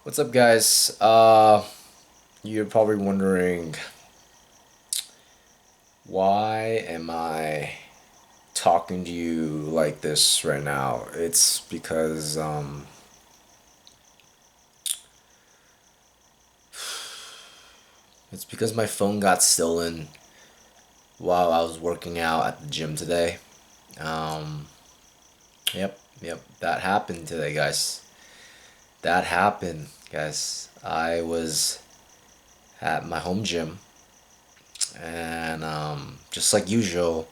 What's up, guys? You're probably wondering, why am I talking to you like this right now? It's because my phone got stolen while I was working out at the gym today. Um, yep, that happened today, guys. That happened, guys. I was at my home gym, and just like usual,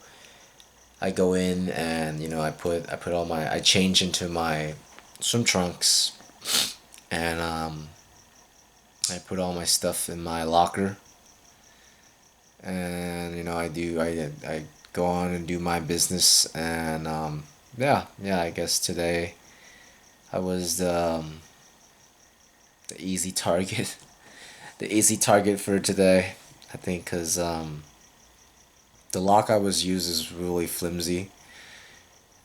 I go in and I put all my I change into my swim trunks, and I put all my stuff in my locker, and I go on and do my business. And yeah, I guess today I was the easy target the easy target for today, I think, because the lock I was used is really flimsy.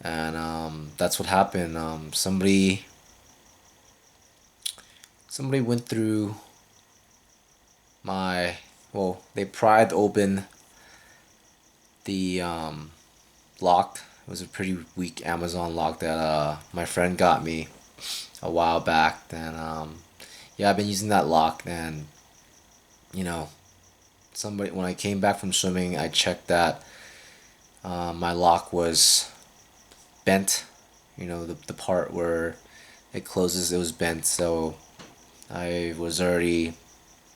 And that's what happened. Somebody went through my well, they pried open the lock. It was a pretty weak Amazon lock that my friend got me a while back. And yeah, I've been using that lock. And you know, somebody when I came back from swimming, I checked that my lock was bent. The part where it closes, it was bent. So I was already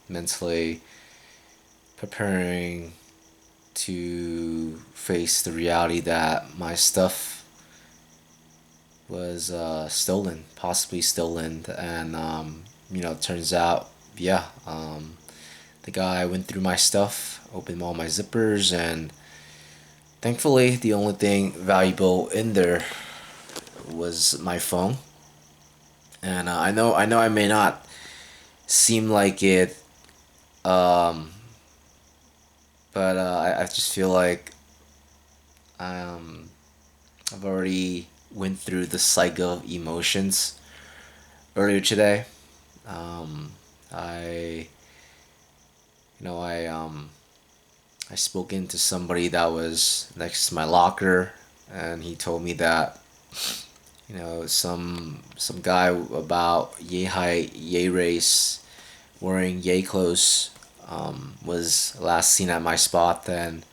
mentally preparing to face the reality that my stuff was stolen, possibly stolen. And it turns out, yeah, the guy went through my stuff, opened all my zippers, and thankfully, the only thing valuable in there was my phone. And I know, I may not seem like it, um, but I just feel like um, I've already went through the cycle of emotions earlier today. Um, I I spoken to somebody that was next to my locker, and he told me that some guy about yay height, yay race, wearing yay clothes, was last seen at my spot. And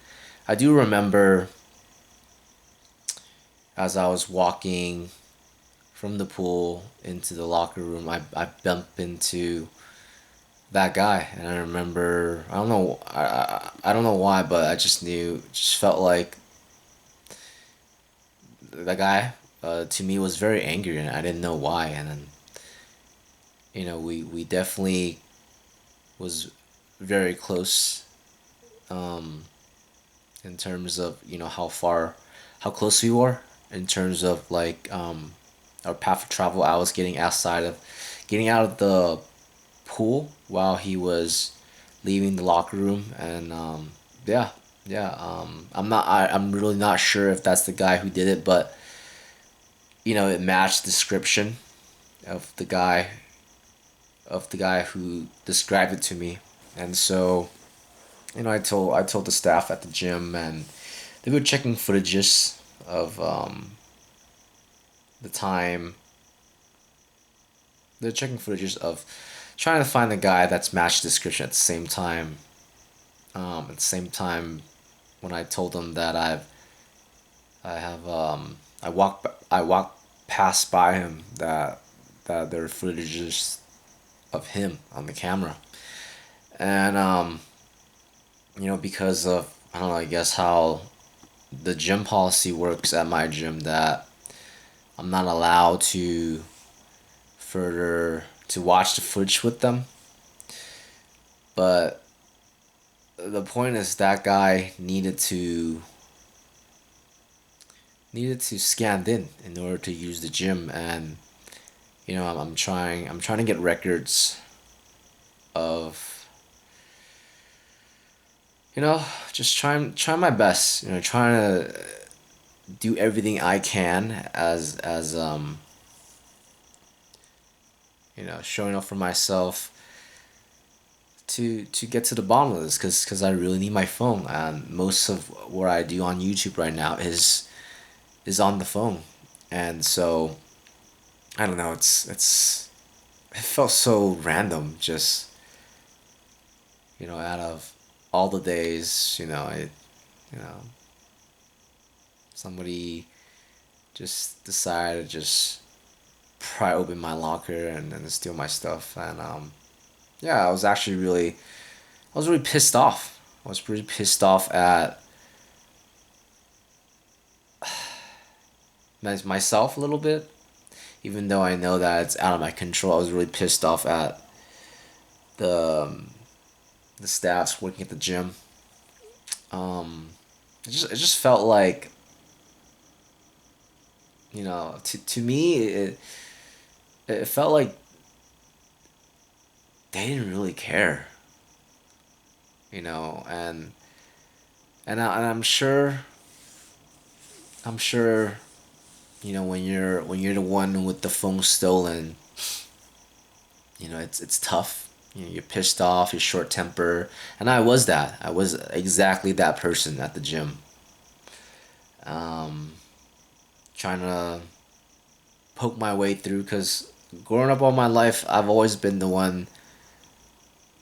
I do remember, as I was walking from the pool into the locker room, I bumped into that guy. And I remember, I don't know why, but I just knew, just felt like that guy, to me, was very angry, and I didn't know why. And then we definitely was very close, um, in terms of how close we were, in terms of like our path of travel. I was getting out of the pool while he was leaving the locker room. And yeah, yeah. I'm really not sure if that's the guy who did it, but it matched description of the guy who described it to me. And so I told the staff at the gym, and they were checking footages of the time. They're checking footages of trying to find the guy that's matched description at the same time. When I told them that I have I walked past by him, that there are footages of him on the camera. And because of, I don't know, I guess how the gym policy works at my gym, that I'm not allowed to watch the footage with them. But the point is, that guy needed to scan in order to use the gym. And I'm trying to get records of, just trying my best, trying to do everything I can, as showing up for myself to get to the bottom of this, because I really need my phone, and most of what I do on YouTube right now is on the phone. And so I don't know, it felt so random, just out of all the days, you know somebody just decided to just pry open my locker and steal my stuff. And yeah, I was really pissed off. I was pretty pissed off at myself a little bit, even though I know that it's out of my control. I was really pissed off at the staffs working at the gym. It just felt like, to me, it felt like they didn't really care, and I'm sure, when you're the one with the phone stolen, it's tough. You're pissed off, you're short temper, and I was that. I was exactly that person at the gym, trying to poke my way through. Because growing up all my life, I've always been the one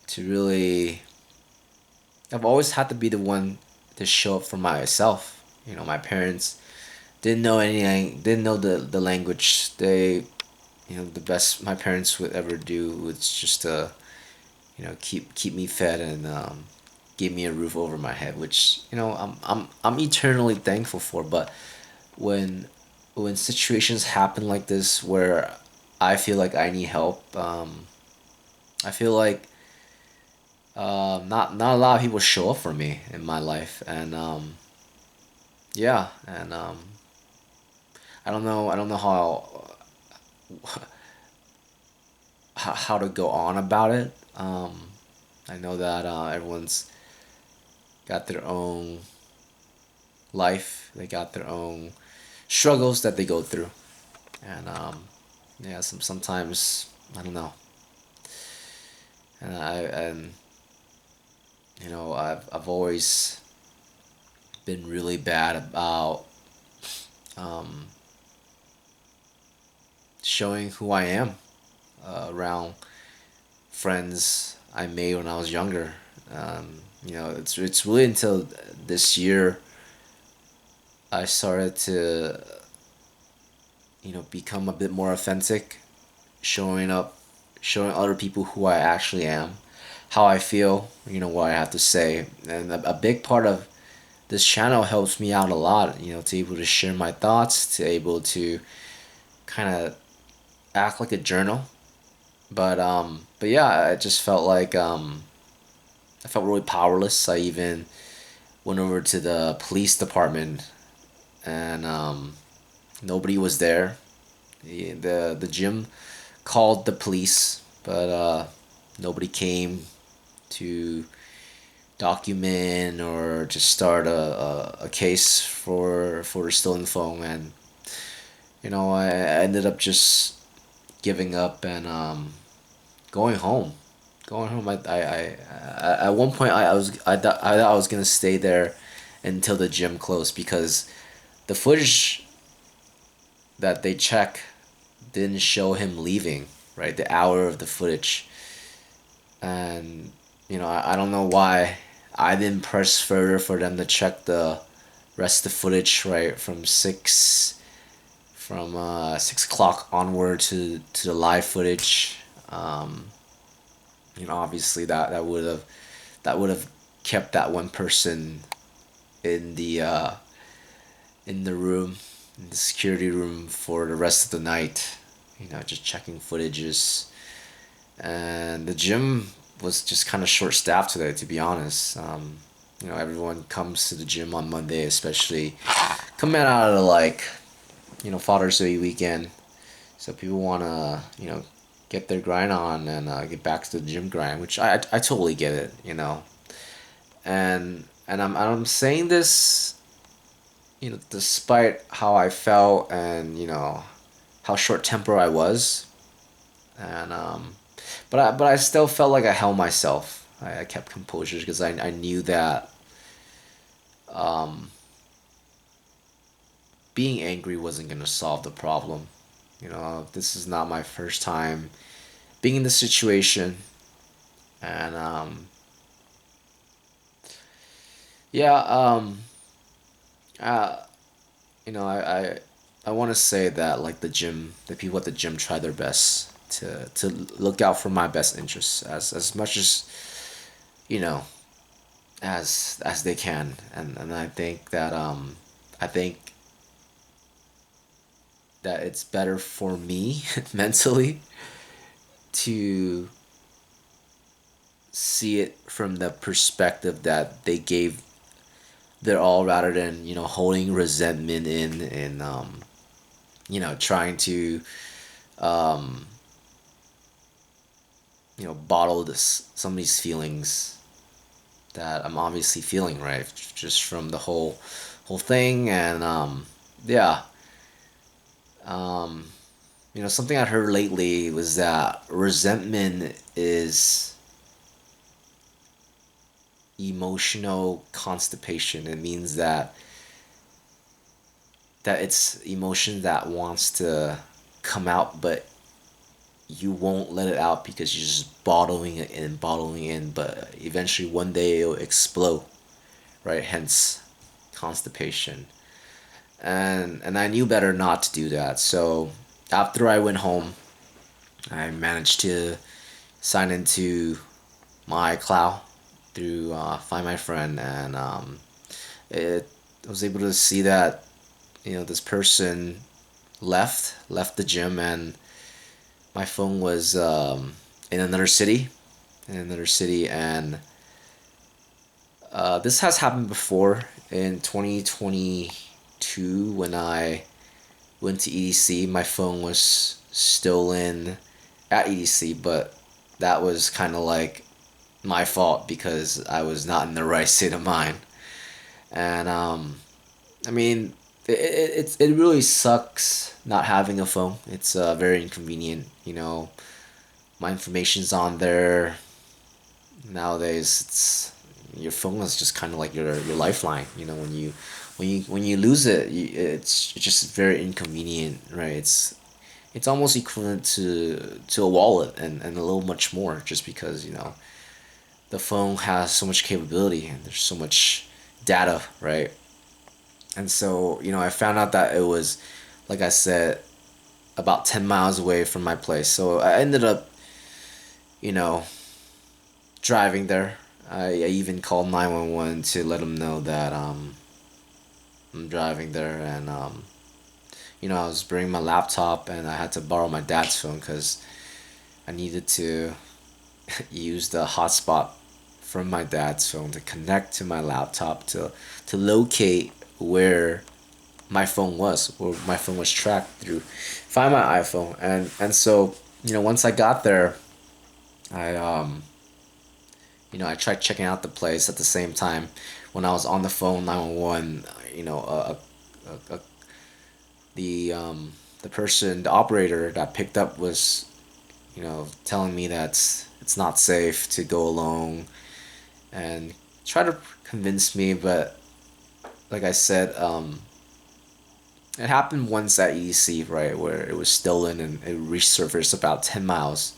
to really. I've always had to be the one to show up for myself. My parents didn't know anything, didn't know the language. The best my parents would ever do was just to, keep me fed and give me a roof over my head, which I'm eternally thankful for. But when when situations happen like this where I feel like I need help, I feel like not a lot of people show up for me in my life. And yeah, and I don't know how to go on about it. I know that everyone's got their own life. They got their own struggles that they go through, and yeah, sometimes I don't know, and I've always been really bad about showing who I am around friends I made when I was younger. It's really until this year I started to become a bit more authentic, showing up, showing other people who I actually am, how I feel, what I have to say. And a big part of this channel helps me out a lot, to able to share my thoughts, to able to kind of act like a journal. But yeah, I just felt like I felt really powerless. I even went over to the police department, and nobody was there. The gym called the police, but nobody came to document or just start a case for the stolen phone. And I ended up just giving up and going home. Going home. At one point I thought I was gonna stay there until the gym closed, because the footage that they check didn't show him leaving, right? The hour of the footage. And I don't know why I didn't press further for them to check the rest of the footage, right? From 6 o'clock onward to the live footage. Obviously that would have kept that one person in the room, in the security room, for the rest of the night. Just checking footages. And the gym was just kind of short staffed today, to be honest. Everyone comes to the gym on Monday, especially coming out of Father's Day weekend. So people want to, get their grind on and get back to the gym grind, which I totally get it, And I'm saying this, despite how I felt and how short temper I was. and but I still felt like I held myself. I kept composure because I knew that being angry wasn't gonna solve the problem. This is not my first time being in this situation, and yeah, uh, I want to say that like the people at the gym try their best to look out for my best interests as much as you know as they can, and I think that it's better for me mentally to see it from the perspective that they gave their all rather than holding resentment in and trying to bottle some of these feelings that I'm obviously feeling, right, just from the whole thing. And yeah, something I heard lately was that resentment is emotional constipation. It means that it's emotion that wants to come out, but you won't let it out because you're just bottling it in, but eventually one day it'll explode, right? Hence constipation. And I knew better not to do that. So after I went home, I managed to sign into my iCloud through Find My Friend, and it I was able to see that this person left the gym, and my phone was in another city, and this has happened before in 2022 when I went to EDC. My phone was stolen at EDC, but that was kind of like my fault because I was not in the right state of mind. And I mean, it really sucks not having a phone. It's very inconvenient. My information's on there nowadays. It's your phone is just kind of like your lifeline. When you lose it, it's just very inconvenient, right? It's almost equivalent to a wallet and a little much more, just because the phone has so much capability and there's so much data, right? And so I found out that it was, like I said, about 10 miles away from my place. So I ended up you know driving there. I even called 911 to let them know that I'm driving there, and I was bringing my laptop, and I had to borrow my dad's phone because I needed to use the hotspot from my dad's phone to connect to my laptop to locate where my phone was tracked through Find My iPhone. And so once I got there, I I tried checking out the place at the same time. When I was on the phone 911, the person, the operator that picked up was telling me that it's not safe to go alone, and try to convince me. But like I said, it happened once at EC, right, where it was stolen and it resurfaced about 10 miles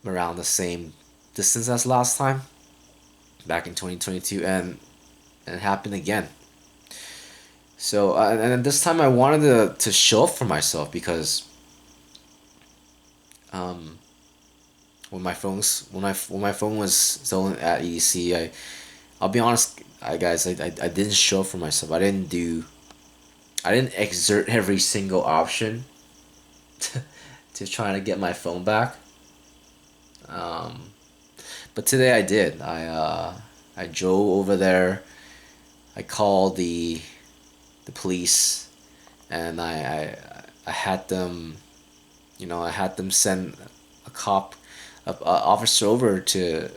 around the same distance as last time back in 2022, and it happened again. So and this time I wanted to show up for myself because um, when my phone was stolen at EDC, I'll be honest, guys, I didn't show up for myself. I didn't exert every single option to try to get my phone back. But today I did. I drove over there. I called the police, and I had them, I had them send a a officer over to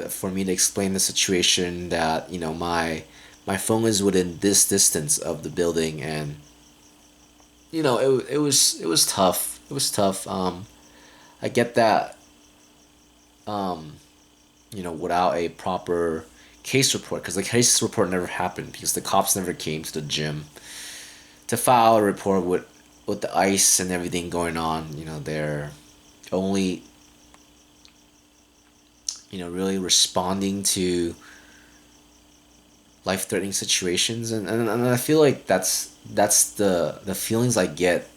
for me to explain the situation, that my phone is within this distance of the building, and it was tough. It was tough. I get that. Without a proper case report, because the case report never happened because the cops never came to the gym to file a report with the ice and everything going on. They're only really responding to life threatening situations, and I feel like that's the feelings I get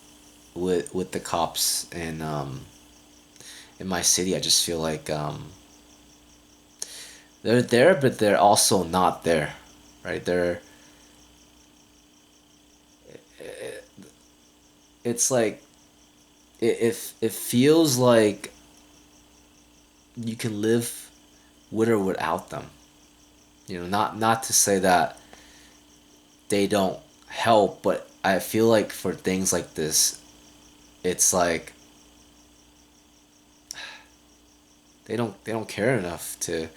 with the cops in my city. I just feel like they're there, but they're also not there, right? It's like it feels like you can live with or without them. Not to say that they don't help, but I feel like for things like this, it's like they don't care enough to.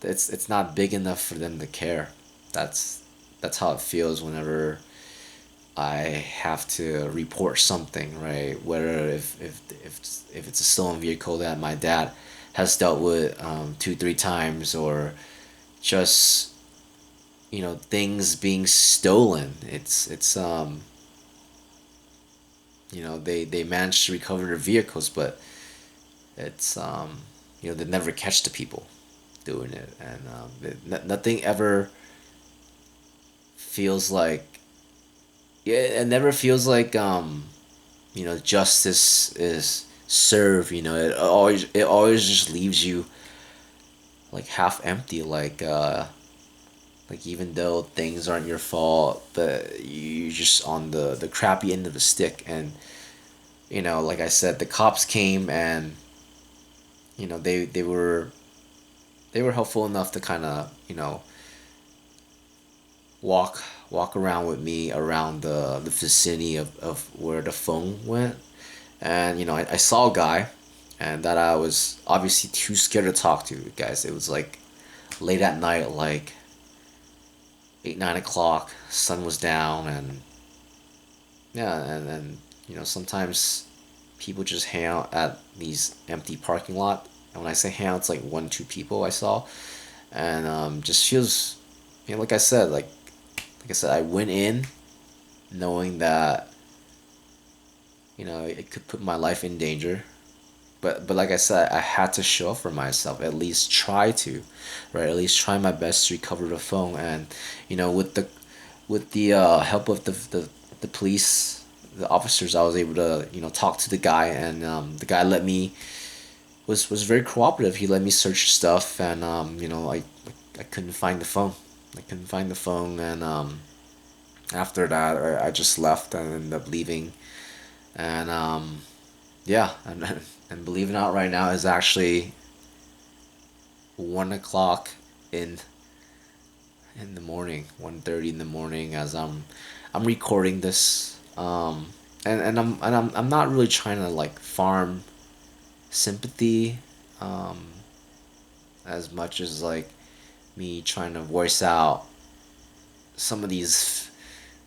It's not big enough for them to care. That's how it feels whenever I have to report something, right? Whether if it's a stolen vehicle that my dad has dealt with 2 3 times, or just things being stolen. They manage to recover their vehicles, but it's they never catch the people doing it, and nothing ever feels like, yeah, it never feels like justice is served. It always just leaves you like half empty, like even though things aren't your fault, but you're just on the crappy end of the stick. And like I said, the cops came, and they were helpful enough to kind of walk around with me around the vicinity of where the phone went. And I saw a guy, and that I was obviously too scared to talk to. Guys, it was like late at night, like 8 9 o'clock. Sun was down, and yeah, and sometimes people just hang out at these empty parking lot. And when I say hang out, it's like 1 2 people I saw. And just feels, like I said, I went in knowing that it could put my life in danger. But like I said, I had to show up for myself. At least try to, right? At least try my best to recover the phone. And with the help of the police, the officers, I was able to talk to the guy, and the guy let me was very cooperative. He let me search stuff, and I couldn't find the phone. I couldn't find the phone, and after that, I just left and ended up leaving. And yeah, and believe it or not, right now is actually 1 o'clock in in the morning, 1:30 in the morning, as I'm recording this. And I'm not really trying to like farm sympathy, um, as much as like me trying to voice out some of these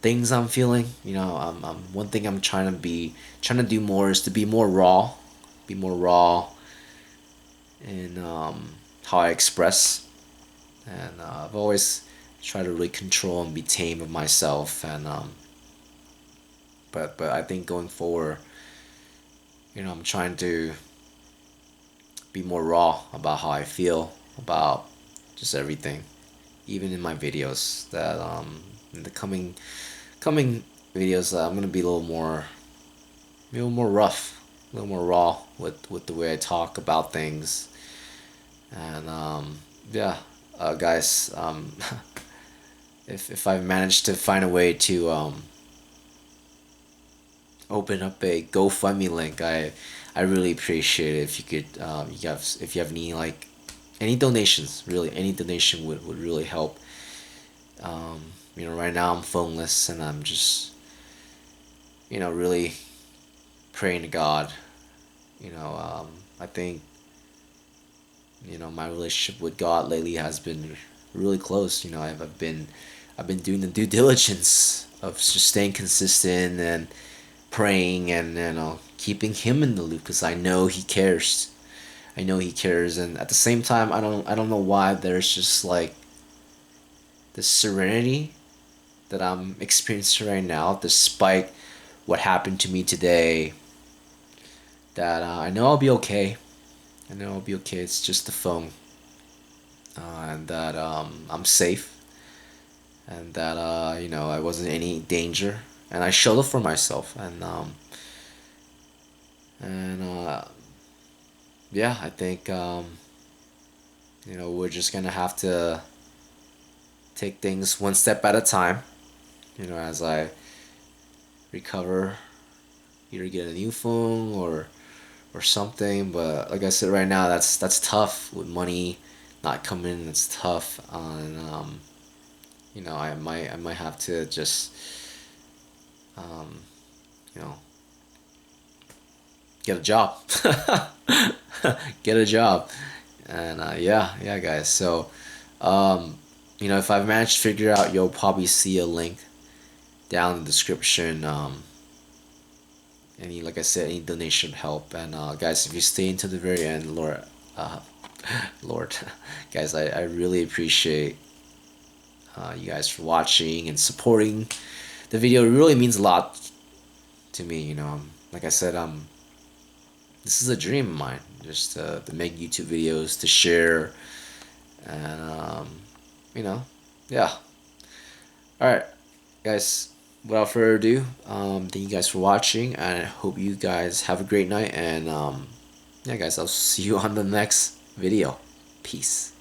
things I'm feeling. One thing I'm trying to do more is to be more raw in how I express, and I've always tried to really control and be tame of myself, and but I think going forward, I'm trying to be more raw about how I feel about just everything, even in my videos. That in the coming videos, I'm gonna be a little more rough, a little more raw with the way I talk about things. And yeah, guys, if I managed to find a way to open up a GoFundMe link, I really appreciate it if you could, if you have any, like, any donations. Really, any donation would really help. Right now I'm phoneless, and I'm just really praying to God. I think my relationship with God lately has been really close. I've been doing the due diligence of just staying consistent and praying and keeping him in the loop because I know he cares. I know he cares, and at the same time, I don't know why there's just like this serenity that I'm experiencing right now, despite what happened to me today. That I know I'll be okay. I know I'll be okay. It's just the phone, and that I'm safe, and that I wasn't in any danger, and I showed up for myself, and yeah, I think we're just gonna have to take things one step at a time. As I recover, either get a new phone or something. But like I said, right now that's tough with money not coming. It's tough, and I might have to just um, you know get a job, get a job, and yeah, guys. So if I've managed to figure out, you'll probably see a link down in the description. Any like I said, any donation help, and guys, if you stay into the very end, uh, Lord, guys, I really appreciate you guys for watching and supporting the video. It really means a lot to me. Like I said, this is a dream of mine, just to make YouTube videos, to share, and you know, yeah. All right, guys. Without further ado, thank you guys for watching, and I hope you guys have a great night. And yeah, guys, I'll see you on the next video. Peace.